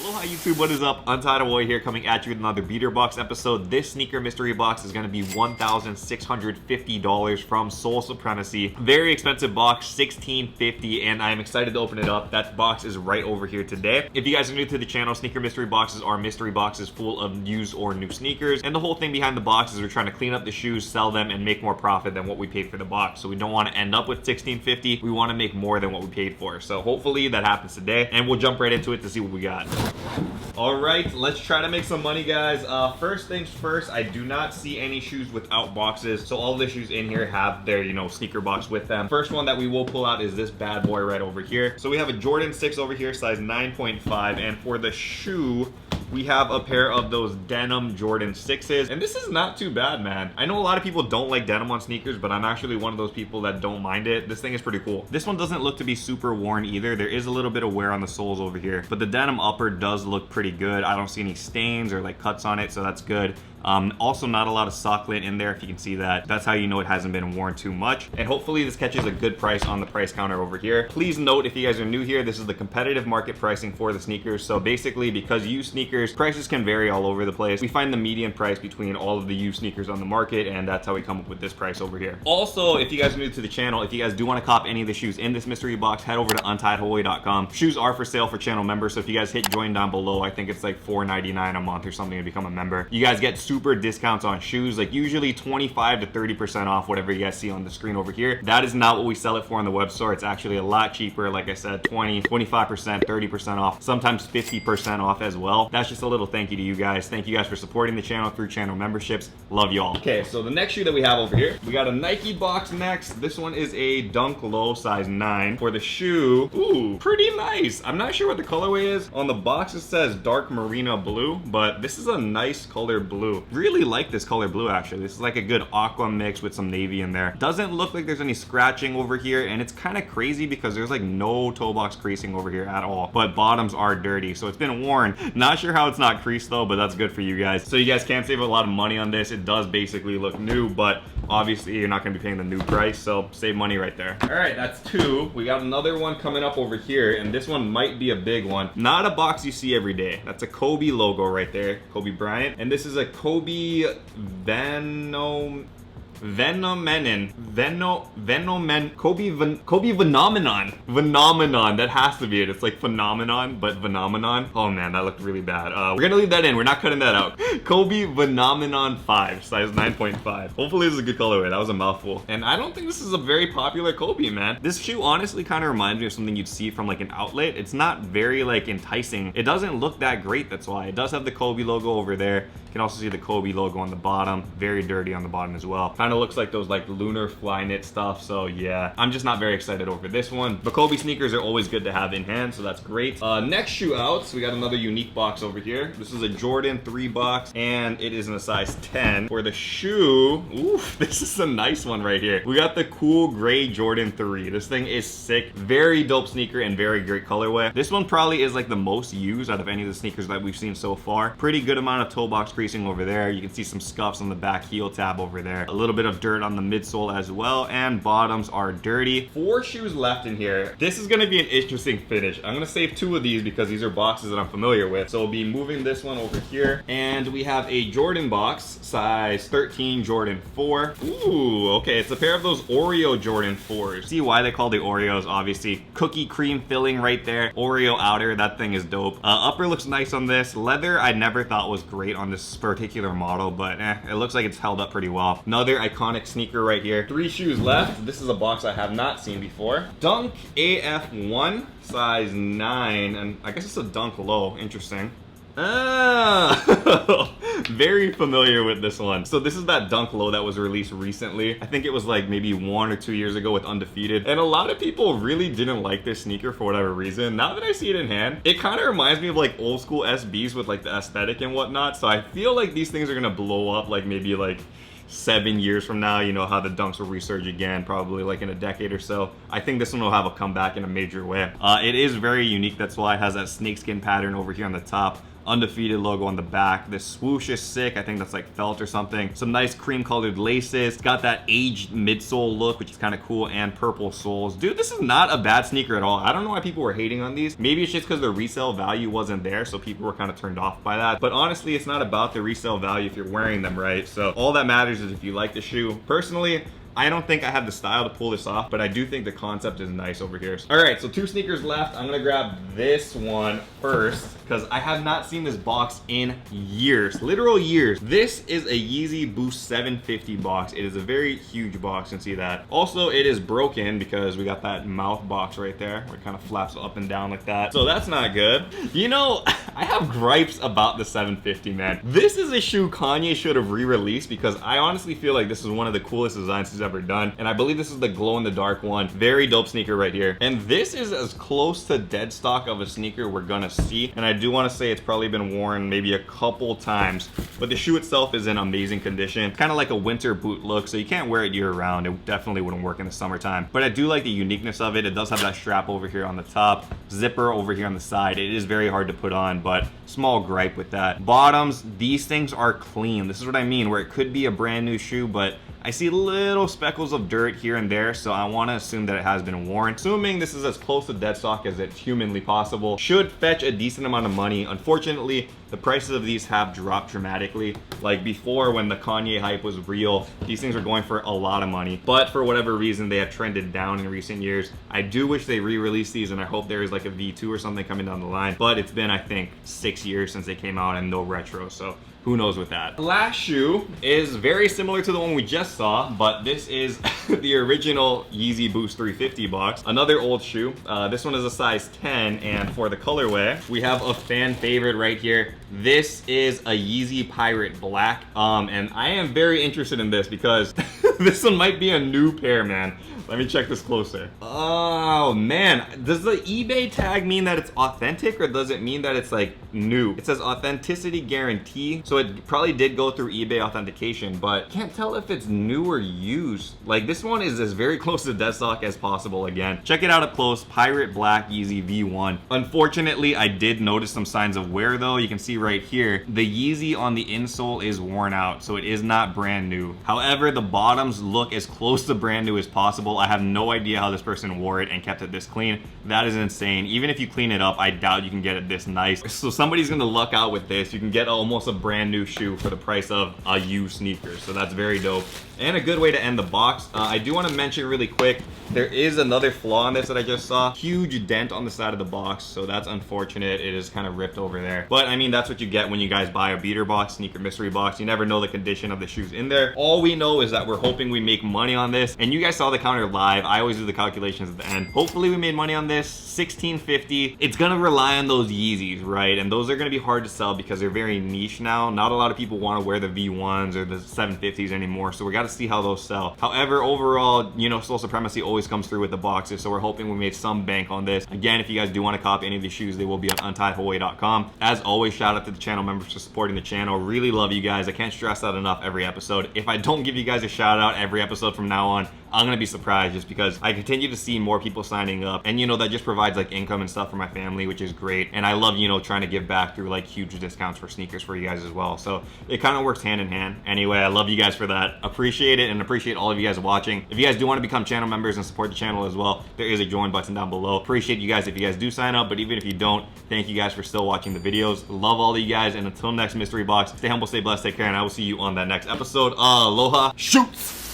Aloha YouTube, what is up? Untitled Boy here, coming at you with another beater box episode. This sneaker mystery box is going to be $1,650 from Soul Supremacy. Very expensive box, $1,650, and I'm excited to open it up. That box is right over here today. If you guys are new to the channel, sneaker mystery boxes are mystery boxes full of used or new sneakers, and the whole thing behind the box is we're trying to clean up the shoes, sell them, and make more profit than what we paid for the box. So we don't want to end up with $1,650. We want to make more than what we paid for. So hopefully that happens today, and we'll jump right into it to see what we got. All right, let's try to make some money, guys. First things first, I do not see any shoes without boxes. So all the shoes in here have their, sneaker box with them. First one that we will pull out is this bad boy right over here. So we have a Jordan 6 over here, size 9.5. And for the shoe, we have a pair of those Denim Jordan 6s. And this is not too bad, man. I know a lot of people don't like denim on sneakers, but I'm actually one of those people that don't mind it. This thing is pretty cool. This one doesn't look to be super worn either. There is a little bit of wear on the soles over here, but the denim upper does look pretty good. I don't see any stains or like cuts on it, so that's good. Also not a lot of sock lint in there, if you can see that. That's how you know it hasn't been worn too much. And hopefully this catches a good price on the price counter over here. Please note, if you guys are new here, this is the competitive market pricing for the sneakers. So basically, because used sneakers, prices can vary all over the place. We find the median price between all of the used sneakers on the market, and that's how we come up with this price over here. Also, if you guys are new to the channel, if you guys do want to cop any of the shoes in this mystery box, head over to untitledhawaii.com. Shoes are for sale for channel members, so if you guys hit join down below, I think it's like $4.99 a month or something to become a member. You guys get super discounts on shoes, like usually 25 to 30% off whatever you guys see on the screen over here. That is not what we sell it for on the web store. It's actually a lot cheaper. Like I said, 20, 25%, 30% off, sometimes 50% off as well. That's just a little thank you to you guys. Thank you guys for supporting the channel through channel memberships. Love y'all. Okay, so the next shoe that we have over here, we got a Nike box next. This one is a Dunk Low, size 9. For the shoe, ooh, pretty nice. I'm not sure what the colorway is. On the box it says dark marina blue, but this is a nice color blue. Really like this color blue, actually. This is like a good aqua mix with some navy in there. Doesn't look like there's any scratching over here, and it's kind of crazy because there's like no toe box creasing over here at all, but bottoms are dirty, so it's been worn. Not sure how it's not creased though, but that's good for you guys. So you guys can save a lot of money on this. It does basically look new, but obviously you're not going to be paying the new price, so save money right there. All right, that's two. We got another one coming up over here, and this one might be a big one. Not a box you see every day. That's a Kobe logo right there, Kobe Bryant, and this is a Kobe Kobe Phenomenon. That has to be it. It's like phenomenon, but phenomenon. Oh man, that looked really bad. We're gonna leave that in. We're not cutting that out. Kobe Phenomenon 5, size 9.5. Hopefully this is a good colorway. That was a mouthful. And I don't think this is a very popular Kobe, man. This shoe honestly kind of reminds me of something you'd see from like an outlet. It's not very like enticing. It doesn't look that great, that's why. It does have the Kobe logo over there. You can also see the Kobe logo on the bottom. Very dirty on the bottom as well. Kind of looks like those like lunar fly knit stuff. So yeah, I'm just not very excited over this one. But Kobe sneakers are always good to have in hand, so that's great. Next shoe out, so we got another unique box over here. This is a Jordan 3 box, and it is in a size 10. For the shoe, ooh, this is a nice one right here. We got the cool gray Jordan 3. This thing is sick. Very dope sneaker and very great colorway. This one probably is like the most used out of any of the sneakers that we've seen so far. Pretty good amount of toe box creasing over there. You can see some scuffs on the back heel tab over there. A little bit of dirt on the midsole as well, and bottoms are dirty. 4 shoes left in here. This is going to be an interesting finish. I'm going to save 2 of these because these are boxes that I'm familiar with. So we'll be moving this one over here, and we have a Jordan box, size 13 Jordan 4. Ooh, okay, it's a pair of those Oreo Jordan 4s. See why they call the Oreos, obviously. Cookie cream filling right there. Oreo outer, that thing is dope. Upper looks nice on this. Leather I never thought was great on this particular model, but it looks like it's held up pretty well. Another iconic sneaker right here. 3 shoes left. This is a box I have not seen before. Dunk AF1, size 9, and I guess it's a Dunk Low. Interesting. Very familiar with this one. So this is that Dunk Low that was released recently. I think it was like maybe 1 or 2 years ago with Undefeated, and a lot of people really didn't like this sneaker for whatever reason. Now that I see it in hand, it kind of reminds me of like old school SBs with like the aesthetic and whatnot. So I feel like these things are gonna blow up like maybe like 7 years from now. You know how the Dunks will resurge again, probably like in a decade or so. I think this one will have a comeback in a major way. It is very unique. That's why it has that snakeskin pattern over here on the top. undefeated logo on the back. This swoosh is sick. I think that's like felt or something. Some nice cream colored laces. It's got that aged midsole look, which is kind of cool, and purple soles. Dude, this is not a bad sneaker at all. I don't know why people were hating on these. Maybe it's just because the resale value wasn't there, so people were kind of turned off by that. But honestly, it's not about the resale value if you're wearing them right. So all that matters is if you like the shoe. Personally, I don't think I have the style to pull this off, but I do think the concept is nice over here. All right, so 2 sneakers left. I'm gonna grab this one first because I have not seen this box in years, literal years. This is a Yeezy Boost 750 box. It is a very huge box, you can see that. Also, it is broken because we got that mouth box right there where it kind of flaps up and down like that. So that's not good. You know, I have gripes about the 750, man. This is a shoe Kanye should have re-released because I honestly feel like this is one of the coolest designs he's ever done. And I believe this is the glow in the dark one. Very dope sneaker right here. And this is as close to dead stock of a sneaker we're gonna see. And I do want to say it's probably been worn maybe a couple times, but the shoe itself is in amazing condition. Kind of like a winter boot look, so you can't wear it year round. It definitely wouldn't work in the summertime. But I do like the uniqueness of it. It does have that strap over here on the top, zipper over here on the side. It is very hard to put on, but small gripe with that. Bottoms, these things are clean. This is what I mean, where it could be a brand new shoe, but I see little speckles of dirt here and there, so I want to assume that it has been worn. Assuming this is as close to dead stock as it's humanly possible, should fetch a decent amount of money. Unfortunately, the prices of these have dropped dramatically. Like before, when the Kanye hype was real, these things were going for a lot of money, but for whatever reason, they have trended down in recent years. I do wish they re-release these, and I hope there is like a V2 or something coming down the line, but it's been, I think, 6 years since they came out and no retro, so who knows with that. The last shoe is very similar to the one we just saw, but this is the original Yeezy Boost 350 box. Another old shoe. This one is a size 10, and for the colorway, we have a fan favorite right here. This is a Yeezy Pirate Black, and I am very interested in this because this one might be a new pair, man. Let me check this closer. Oh man, does the eBay tag mean that it's authentic, or does it mean that it's like new? It says authenticity guarantee, so it probably did go through eBay authentication, but can't tell if it's new or used. Like this one is as very close to dead stock as possible again. Check it out up close, Pirate Black Yeezy V1. Unfortunately, I did notice some signs of wear though. You can see right here, the Yeezy on the insole is worn out, so it is not brand new. However, the bottoms look as close to brand new as possible. I have no idea how this person wore it and kept it this clean. That is insane. Even if you clean it up, I doubt you can get it this nice. So somebody's gonna luck out with this. You can get almost a brand new shoe for the price of a used sneaker. So that's very dope. And a good way to end the box. I do want to mention really quick, there is another flaw in this that I just saw. Huge dent on the side of the box, so that's unfortunate. It is kind of ripped over there. But I mean, that's what you get when you guys buy a beater box, sneaker mystery box. You never know the condition of the shoes in there. All we know is that we're hoping we make money on this. And you guys saw the counter live. I always do the calculations at the end. Hopefully we made money on this. $16.50. It's gonna rely on those Yeezys, right? And those are gonna be hard to sell because they're very niche now. Not a lot of people want to wear the V1s or the 750s anymore, so we got to see how those sell. However, overall, you know, Soul Supremacy always comes through with the boxes, so we're hoping we made some bank on this. Again, if you guys do want to copy any of these shoes, they will be on untiedhawaii.com. As always, shout out to the channel members for supporting the channel. Really love you guys. I can't stress that enough every episode. If I don't give you guys a shout out every episode from now on, I'm gonna be surprised, just because I continue to see more people signing up, and you know, that just provides like income and stuff for my family, which is great. And I love, you know, trying to give back through like huge discounts for sneakers for you guys as well. So it kind of works hand in hand. Anyway, I love you guys for that. Appreciate it, and appreciate all of you guys watching. If you guys do want to become channel members and support the channel as well, there is a join button down below. Appreciate you guys if you guys do sign up, but even if you don't, thank you guys for still watching the videos. Love all of you guys, and until next mystery box, stay humble, stay blessed, take care, and I will see you on that next episode. Aloha, shoots!